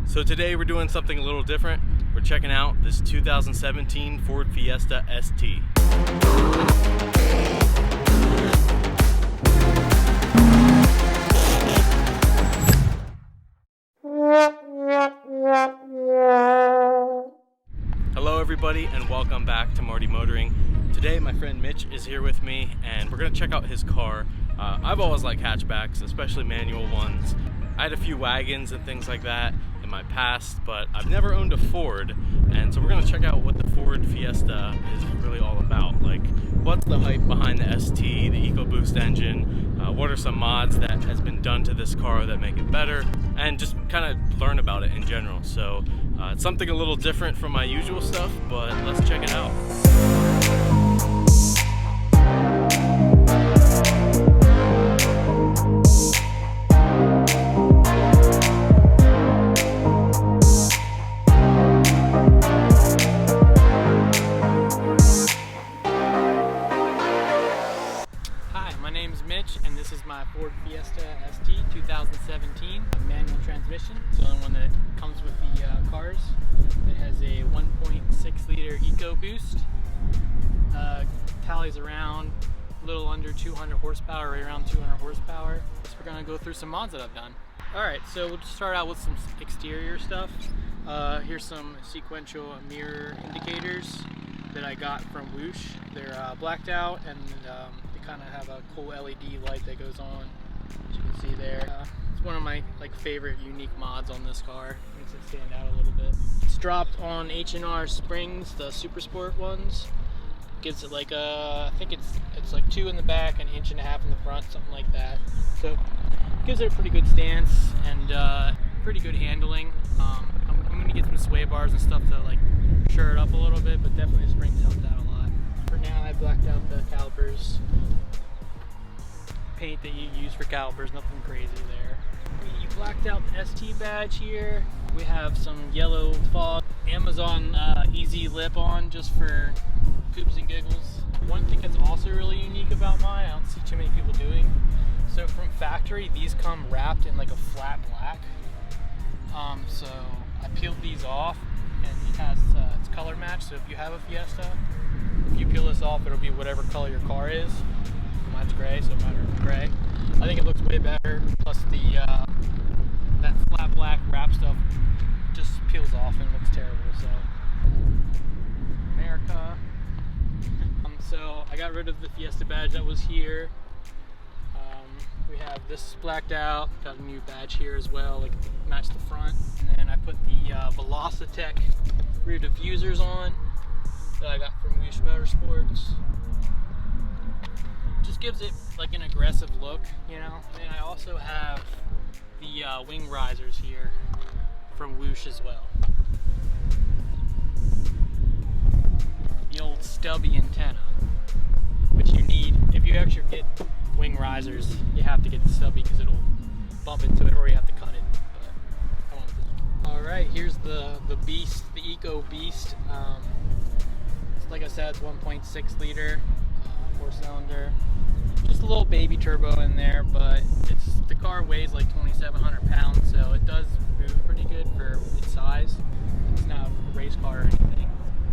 So today we're doing something a little different. We're checking out this 2017 Ford Fiesta ST. Hello everybody and welcome back to Marty Motoring. Today my friend Mitch is here with me and we're going to check out his car. I've always liked hatchbacks, especially manual ones. I had a few wagons and things like that in my past, but I've never owned a Ford, and so we're going to check out what the Ford Fiesta is really all about. Like, what's the hype behind the ST, the EcoBoost engine, what are some mods that has been done to this car that make it better, and just kind of learn about it in general. So it's something a little different from my usual stuff, but let's check it out. Mitch, and this is my Ford Fiesta ST 2017 manual transmission. It's the only one that comes with the cars. It has a 1.6 liter EcoBoost. Tallies around a little under 200 horsepower, right around 200 horsepower. So we're going to go through some mods that I've done. Alright, so we'll just start out with some exterior stuff. Here's some sequential mirror indicators that I got from Whoosh. They're blacked out and kind of have a cool LED light that goes on, as you can see there. It's one of my favorite unique mods on this car. Makes it stand out a little bit. It's dropped on H&R springs, the Super Sport ones. Gives it like I think it's like 2 in the back, 1.5 inches in the front, something like that. So gives it a pretty good stance and pretty good handling. I'm gonna get some sway bars and stuff to shore it up a little bit, but definitely the springs helped out a lot. For now, I blacked out the calipers. Paint that you use for calipers, nothing crazy there. We blacked out the ST badge here. We have some yellow fog. Amazon easy lip on just for poops and giggles. One thing that's also really unique about mine, I don't see too many people doing. So from factory, these come wrapped in like a flat black. So I peeled these off and it has it's color match. So if you have a Fiesta, if you peel this off, it'll be whatever color your car is. Mine's gray, so mine are gray. I think it looks way better. Plus the that flat black wrap stuff just peels off and looks terrible. So America. So I got rid of the Fiesta badge that was here. We have this blacked out. Got a new badge here as well, match the front. And then I put the Velocitech rear diffusers on that I got from Whoosh Motorsports. Just gives it an aggressive look, you know. And I also have the wing risers here from Whoosh as well. The old stubby antenna, which you need if you actually get wing risers. You have to get the stubby because it'll bump into it, or you have to cut it. But I want this. All right, here's the Beast, the EcoBoost. Like I said, it's 1.6 liter. 4-cylinder, just a little baby turbo in there, but the car weighs like 2,700 pounds, so it does move pretty good for its size. It's not a race car or anything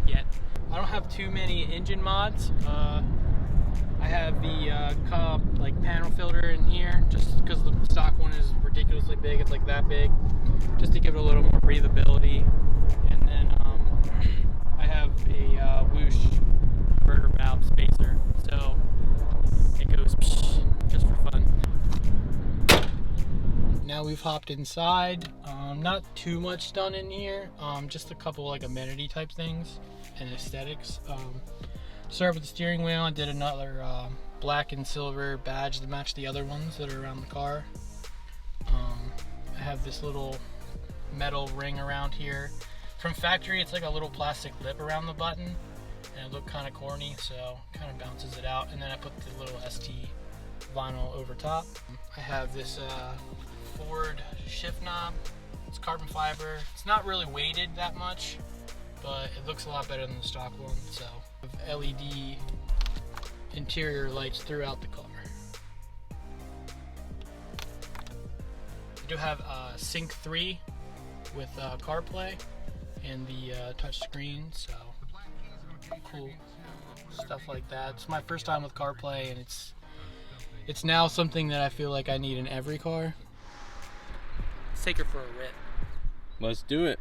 yet. I don't have too many engine mods. I have the Cobb panel filter in here, just because the stock one is ridiculously big. It's that big, just to give it a little more breathability. And then I have a Whoosh inverter valve spacer, so it goes just for fun. Now we've hopped inside. Not too much done in here, just a couple amenity type things and aesthetics. Start with the steering wheel. I did another black and silver badge to match the other ones that are around the car. I have this little metal ring around here. From factory, it's a little plastic lip around the button, and it looked kind of corny, so kind of bounces it out. And then I put the little ST vinyl over top. I have this Ford shift knob. It's carbon fiber. It's not really weighted that much, but it looks a lot better than the stock one. So I have LED interior lights throughout the car. I do have Sync 3 with CarPlay and the touch screen, so cool stuff like that. It's my first time with CarPlay, and it's now something that I feel like I need in every car. Let's take her for a rip. Let's do it.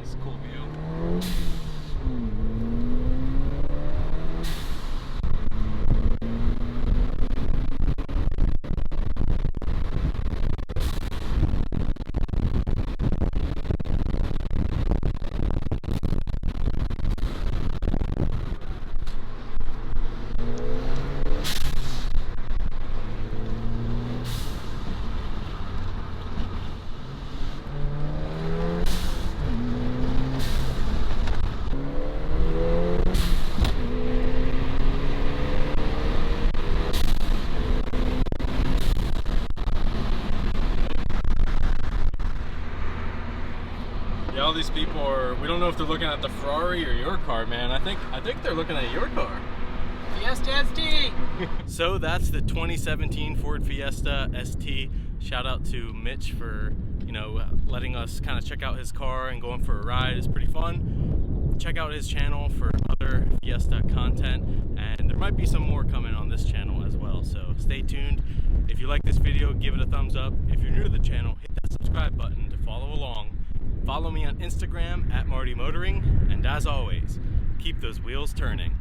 It's a cool view. Yeah, all these people are, we don't know if they're looking at the Ferrari or your car, man. I think they're looking at your car. Fiesta ST! So that's the 2017 Ford Fiesta ST. Shout out to Mitch for, you know, letting us kind of check out his car and going for a ride. It's pretty fun. Check out his channel for other Fiesta content, and there might be some more coming on this channel as well, so stay tuned. If you like this video, give it a thumbs up. If you're new to the channel, hit that subscribe button to follow along. Follow me on Instagram at @MartyMotoring, and as always, keep those wheels turning.